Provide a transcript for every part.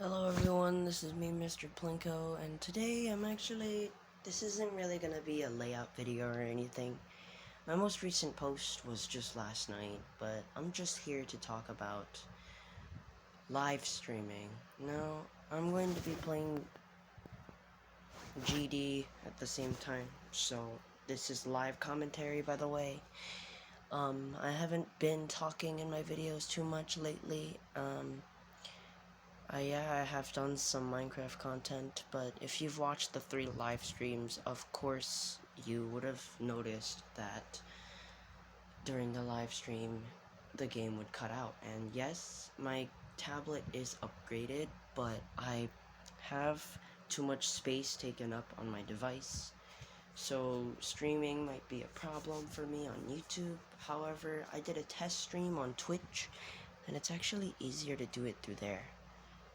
Hello everyone, this is me, Mr. Plinko, and today this isn't really gonna be a layout video or anything. My most recent post was just last night, but I'm just here to talk about live streaming. Now, I'm going to be playing GD at the same time, so this is live commentary, by the way. I haven't been talking in my videos too much lately. I have done some Minecraft content, but if you've watched the 3 live streams, of course you would have noticed that during the live stream the game would cut out. And yes, my tablet is upgraded, but I have too much space taken up on my device, so streaming might be a problem for me on YouTube. However, I did a test stream on Twitch, and it's actually easier to do it through there.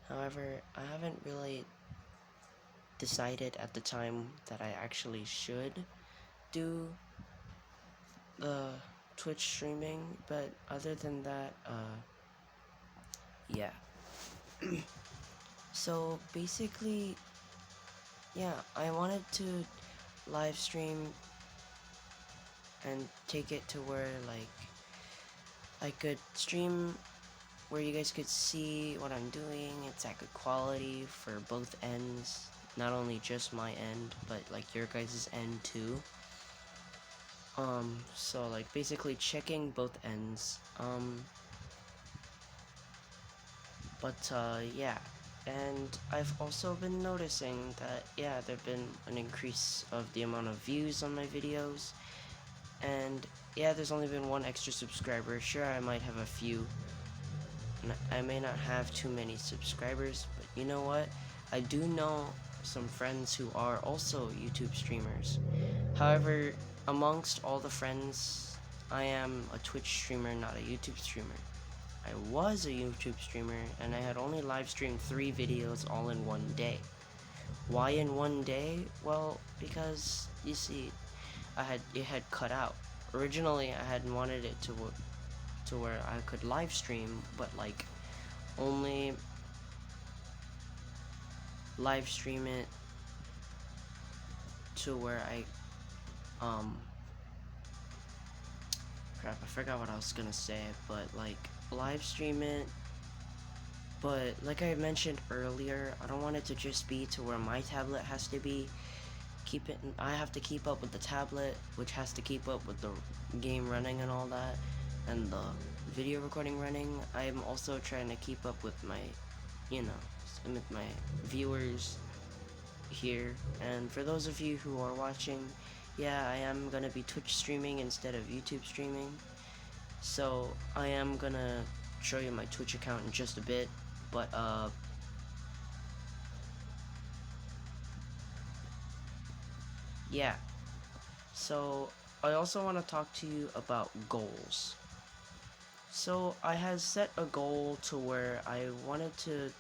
However, I haven't really decided at the time that I actually should do the Twitch streaming, but other than that, yeah. So basically, yeah, I wanted to live stream and take it to where, like, I could stream where you guys could see what I'm doing. It's at good quality for both ends, not only just my end, but like your guys' end too. So like basically checking both ends. Yeah. And I've also been noticing that, yeah, there've been an increase of the amount of views on my videos. And yeah, there's only been one extra subscriber. Sure, I might have a few. I may not have too many subscribers, but you know what? I do know some friends who are also YouTube streamers. However, amongst all the friends, I am a Twitch streamer, not a YouTube streamer. I was a YouTube streamer, and I had only live streamed 3 videos all in one day. Why in one day? Well, because, you see, it had cut out. Originally, I had wanted it to where I could live stream, but like only live stream it to where crap, I forgot what I was gonna say, but like live stream it, but like I mentioned earlier, I don't want it to just be to where my tablet has to be. I have to keep up with the tablet, which has to keep up with the game running and all that, and the video recording running. I'm also trying to keep up with my, with my viewers here. And for those of you who are watching, yeah, I am gonna be Twitch streaming instead of YouTube streaming. So I am gonna show you my Twitch account in just a bit, but yeah. So I also want to talk to you about goals. So I had set a goal to where I wanted to,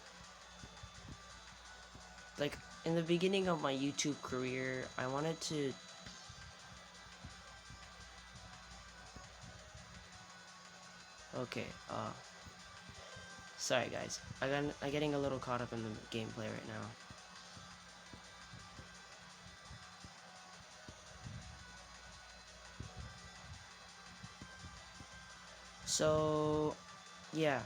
like, in the beginning of my YouTube career, I wanted to okay, sorry guys. I'm getting a little caught up in the gameplay right now. So, yeah.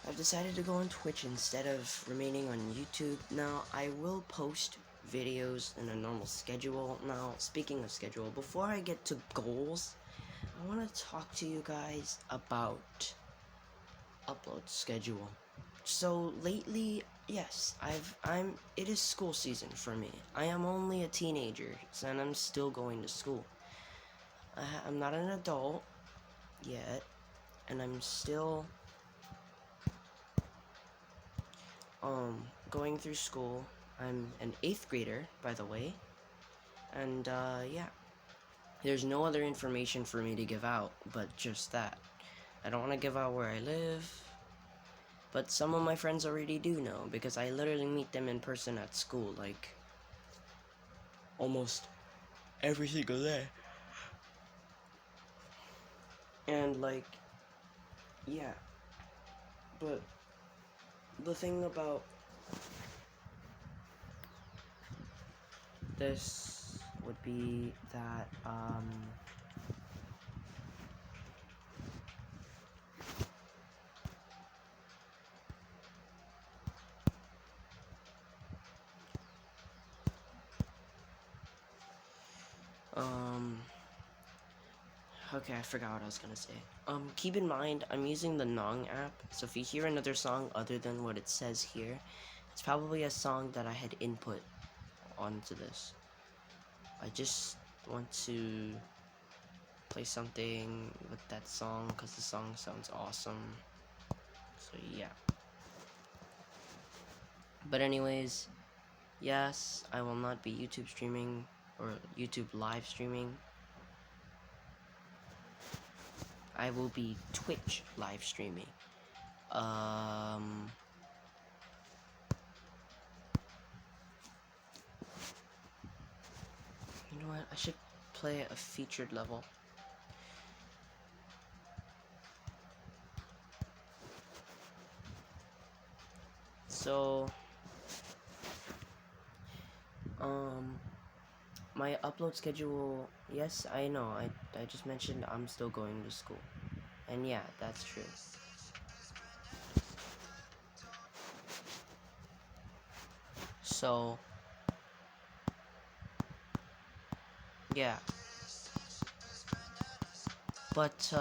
I've decided to go on Twitch instead of remaining on YouTube. Now, I will post videos in a normal schedule. Now, speaking of schedule, before I get to goals, I want to talk to you guys about upload schedule. So lately, yes, it is school season for me. I am only a teenager, and I'm still going to school. I'm not an adult yet, and I'm still going through school. I'm an 8th grader, by the way, and yeah, there's no other information for me to give out but just that. I don't want to give out where I live, but some of my friends already do know, because I literally meet them in person at school, like, almost every single day. And like, yeah, but the thing about this would be that, okay, I forgot what I was gonna say. Keep in mind, I'm using the Nong app, so if you hear another song other than what it says here, it's probably a song that I had input onto this. I just want to play something with that song because the song sounds awesome. So yeah. But anyways, yes, I will not be YouTube streaming or YouTube live streaming. I will be Twitch live streaming. You know what? I should play a featured level. So, my upload schedule, yes, I know, I just mentioned I'm still going to school. And yeah, that's true. So, yeah. But,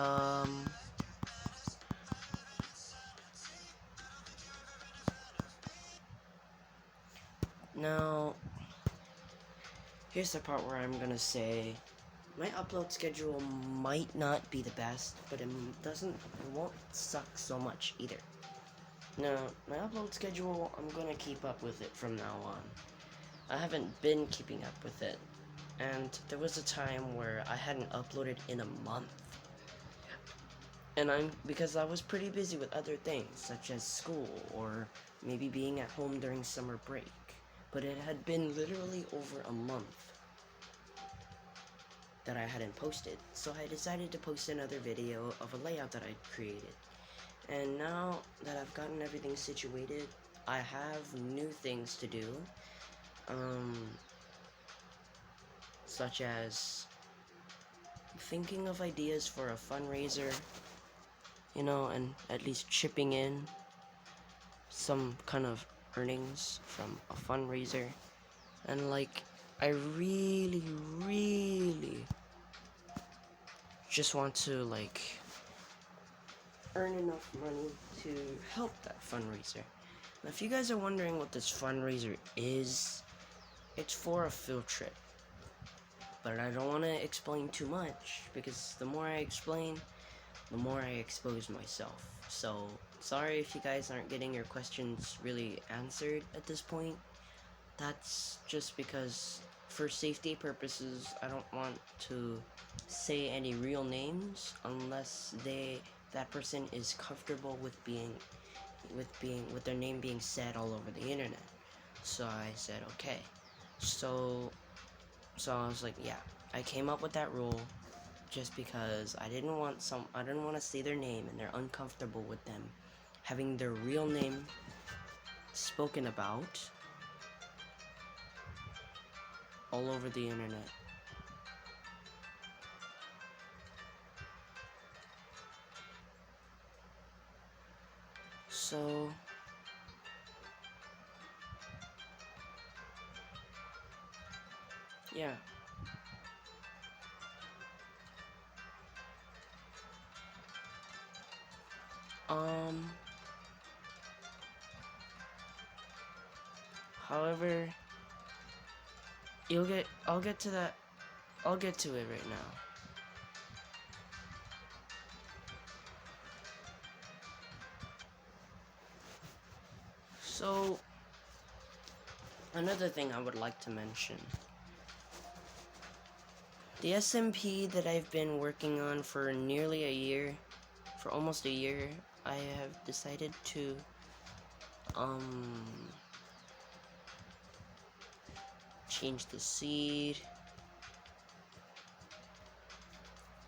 now, here's the part where I'm gonna say, my upload schedule might not be the best, but it won't suck so much either. Now, my upload schedule, I'm gonna keep up with it from now on. I haven't been keeping up with it, and there was a time where I hadn't uploaded in a month. And because I was pretty busy with other things, such as school, or maybe being at home during summer break. But it had been literally over a month that I hadn't posted, so I decided to post another video of a layout that I'd created. And now that I've gotten everything situated, I have new things to do, such as thinking of ideas for a fundraiser, you know, and at least chipping in some kind of earnings from a fundraiser. And like, I really, really just want to like earn enough money to help that fundraiser. Now, if you guys are wondering what this fundraiser is, it's for a field trip. But I don't want to explain too much, because the more I explain, the more I expose myself. So, sorry if you guys aren't getting your questions really answered at this point. That's just because, for safety purposes, I don't want to say any real names unless that person is comfortable with their name being said all over the internet. So I said okay. So I was like, yeah, I came up with that rule just because I didn't want to say their name and they're uncomfortable with them having their real name spoken about all over the internet. So yeah. However, I'll get to that. I'll get to it right now. So, another thing I would like to mention. The SMP that I've been working on for nearly a year, for almost a year, I have decided to, change the seed,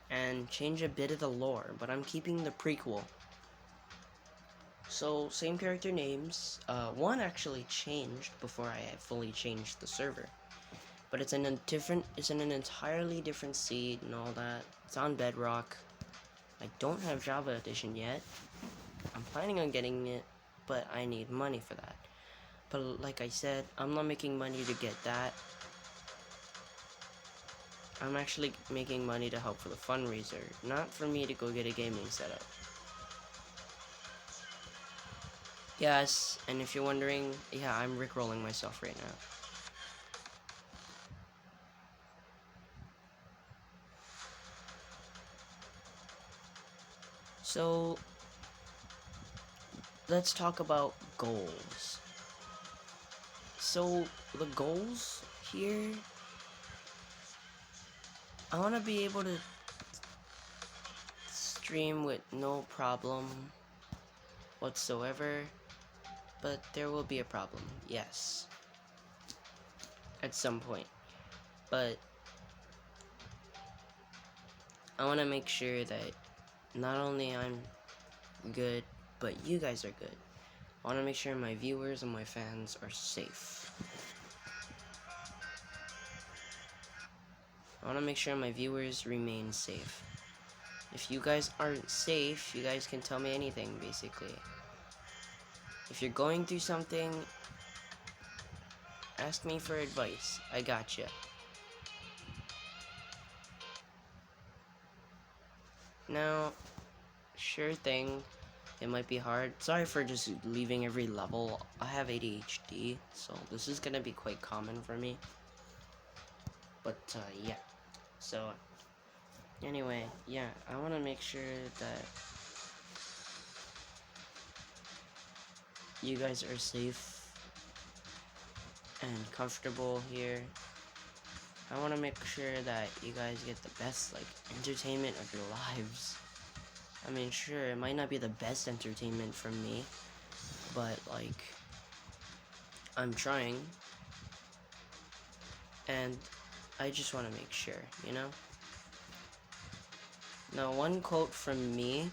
and change a bit of the lore, but I'm keeping the prequel. So, same character names. One actually changed before I had fully changed the server. But it's in an entirely different seed and all that. It's on Bedrock. I don't have Java Edition yet. I'm planning on getting it, but I need money for that. But like I said, I'm not making money to get that. I'm actually making money to help for the fundraiser, not for me to go get a gaming setup. Yes, and if you're wondering, yeah, I'm rickrolling myself right now. So, let's talk about goals. So, the goals here, I want to be able to stream with no problem whatsoever, but there will be a problem, yes, at some point. But I want to make sure that not only I'm good, but you guys are good. I want to make sure my viewers and my fans are safe. I want to make sure my viewers remain safe. If you guys aren't safe, you guys can tell me anything, basically. If you're going through something, ask me for advice. I gotcha. Now, sure thing, it might be hard. Sorry for just leaving every level. I have ADHD, so this is gonna be quite common for me. But, yeah. So, anyway, yeah, I want to make sure that you guys are safe and comfortable here. I want to make sure that you guys get the best, like, entertainment of your lives. I mean, sure, it might not be the best entertainment from me, but, like, I'm trying. And I just want to make sure, you know? Now, one quote from me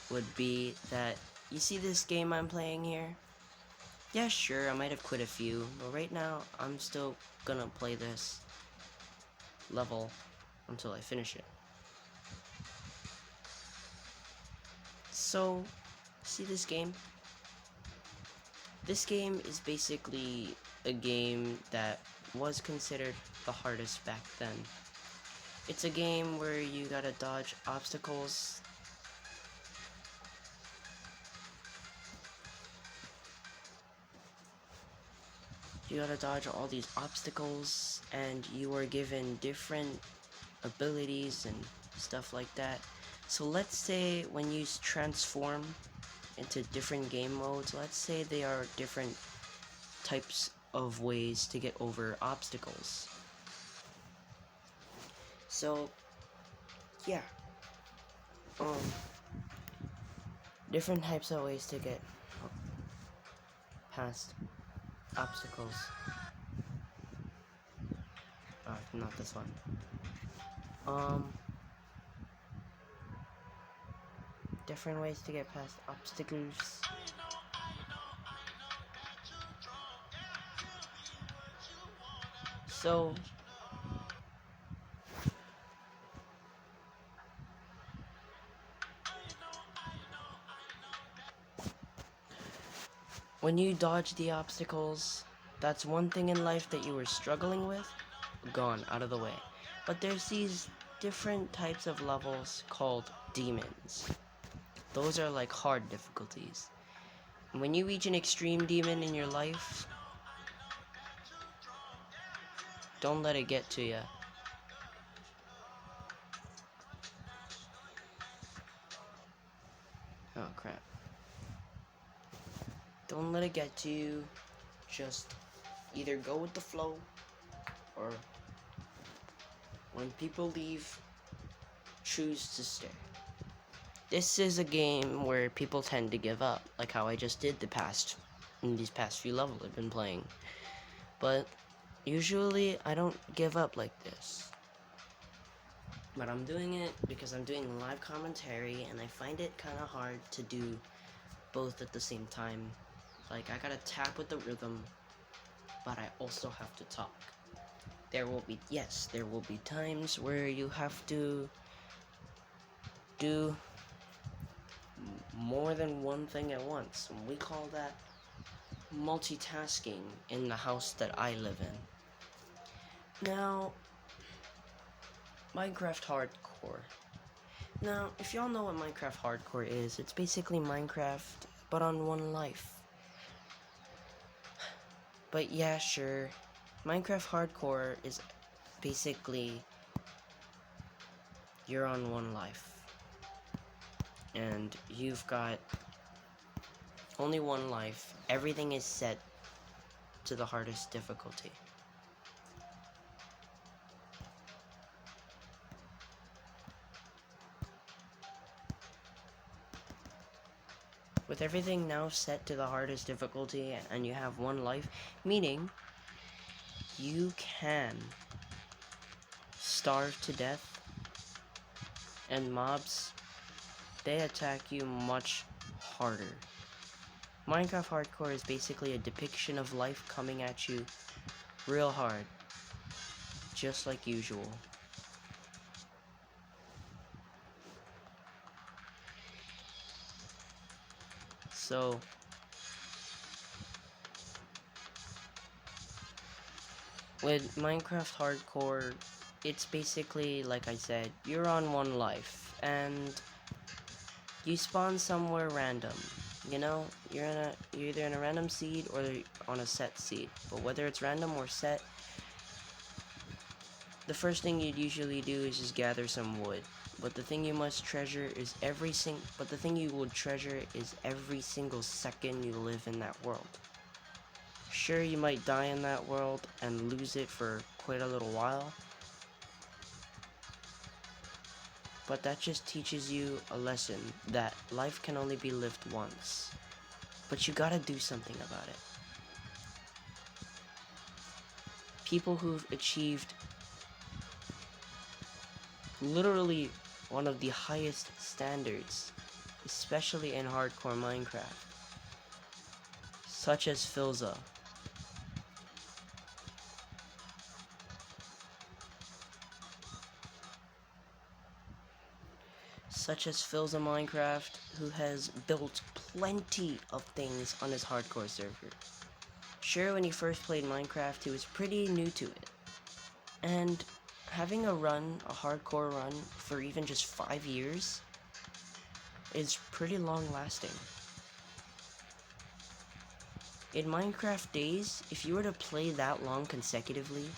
would be that, you see this game I'm playing here? Yeah, sure, I might have quit a few, but right now, I'm still gonna play this level until I finish it. So, see this game? This game is basically a game that was considered the hardest back then. It's a game where you gotta dodge obstacles. You gotta dodge all these obstacles, and you are given different abilities and stuff like that. So let's say when you transform into different game modes, let's say they are different types of ways to get over obstacles. So, yeah. Um, different types of ways to get past obstacles. Not this one. Different ways to get past obstacles. So, when you dodge the obstacles, that's one thing in life that you were struggling with, gone, out of the way. But there's these different types of levels called demons. Those are like hard difficulties. And when you reach an extreme demon in your life, don't let it get to you. Oh crap. Don't let it get to you. Just either go with the flow, or when people leave, choose to stay. This is a game where people tend to give up, like how I just did in these past few levels I've been playing. But usually I don't give up like this. But I'm doing it because I'm doing live commentary, and I find it kind of hard to do both at the same time. Like, I gotta tap with the rhythm, but I also have to talk. There will be, yes, there will be times where you have to do more than one thing at once. And we call that multitasking in the house that I live in. Now, Minecraft Hardcore. Now, if y'all know what Minecraft Hardcore is, it's basically Minecraft, but on one life. But yeah, sure. Minecraft Hardcore is basically you're on one life. And you've got only one life. Everything is set to the hardest difficulty. With everything now set to the hardest difficulty and you have one life, meaning you can starve to death and mobs, they attack you much harder. Minecraft Hardcore is basically a depiction of life coming at you real hard, just like usual. So, with Minecraft Hardcore, it's basically, like I said, you're on one life, and you spawn somewhere random. You know, you're either in a random seed or on a set seed. But whether it's random or set, the first thing you'd usually do is just gather some wood. But the thing you must treasure is every single second you live in that world. Sure, you might die in that world and lose it for quite a little while, but that just teaches you a lesson that life can only be lived once. But you gotta do something about it. People who've achieved literally one of the highest standards, especially in hardcore Minecraft, such as Filza. Such as Filza Minecraft, who has built plenty of things on his hardcore server. Sure, when he first played Minecraft, he was pretty new to it. And having a hardcore run, for even just 5 years, is pretty long lasting. In Minecraft days, if you were to play that long consecutively,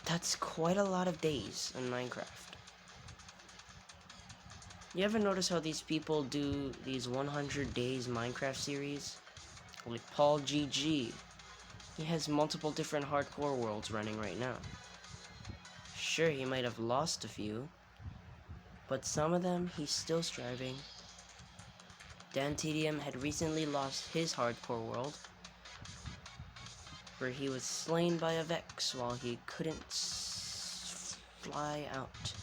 that's quite a lot of days in Minecraft. You ever notice how these people do these 100 days Minecraft series? Like Paul GG. He has multiple different hardcore worlds running right now. Sure, he might have lost a few, but some of them he's still striving. Dan TDM had recently lost his hardcore world, where he was slain by a Vex while he couldn't fly out.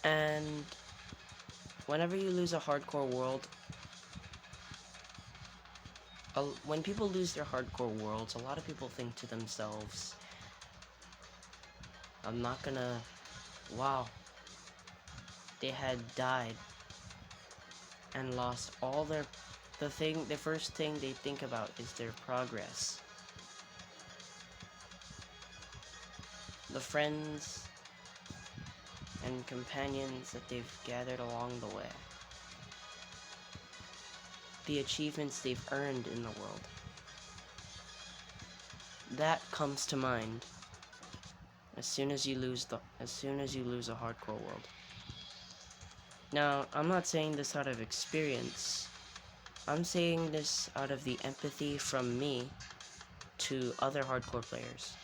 And whenever you lose a hardcore world, when people lose their hardcore worlds, a lot of people think to themselves, I'm not gonna, wow, they had died and lost all the first thing they think about is their progress. The friends and companions that they've gathered along the way. The achievements they've earned in the world. That comes to mind as soon as you lose a hardcore world. Now, I'm not saying this out of experience. I'm saying this out of the empathy from me to other hardcore players.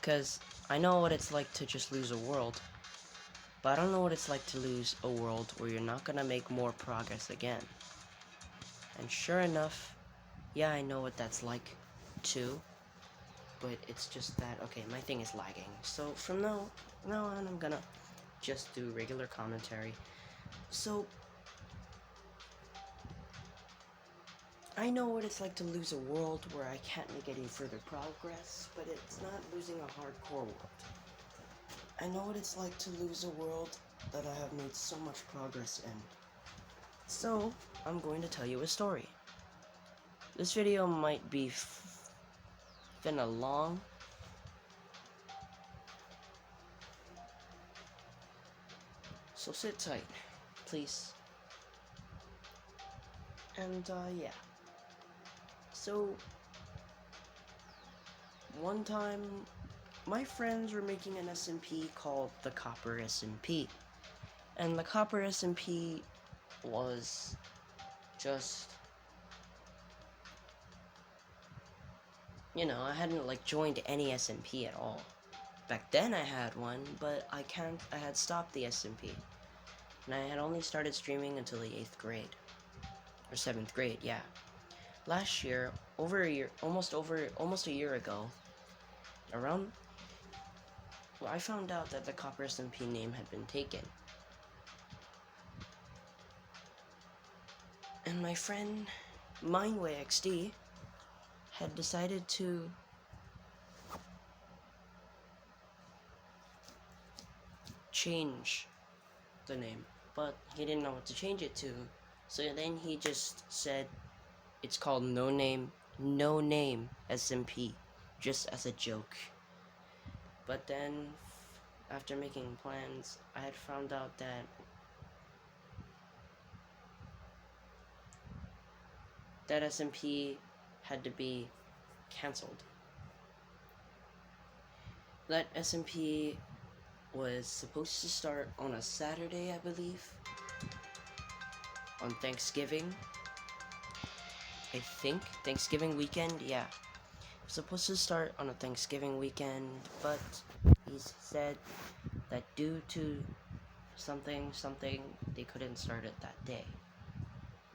Because I know what it's like to just lose a world, but I don't know what it's like to lose a world where you're not gonna make more progress again. And sure enough, yeah, I know what that's like too. But it's just that, okay, my thing is lagging. So from now on, I'm gonna just do regular commentary. So I know what it's like to lose a world where I can't make any further progress, but it's not losing a hardcore world. I know what it's like to lose a world that I have made so much progress in. So, I'm going to tell you a story. This video might be finna long, so sit tight, please. And, yeah. So, one time, my friends were making an SMP called the Copper SMP. And the Copper SMP was just, you know, I hadn't like joined any SMP at all. Back then I had one, but I had stopped the SMP. And I had only started streaming until the 8th grade. Or 7th grade, yeah. Last year, almost a year ago, around, well, I found out that the Copper SMP name had been taken. And my friend, MindwayXD, had decided to change the name, but he didn't know what to change it to. So then he just said it's called No Name SMP, just as a joke. But then, after making plans, I had found out that SMP had to be cancelled. That SMP was supposed to start on a Saturday, I believe, on Thanksgiving. I think Thanksgiving weekend, yeah. It was supposed to start on a Thanksgiving weekend, but he said that due to something, they couldn't start it that day.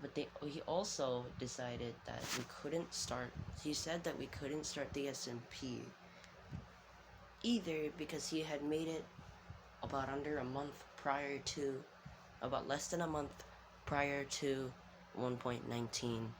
But he also decided that he said that we couldn't start the SMP either because he had made it about less than a month prior to 1.19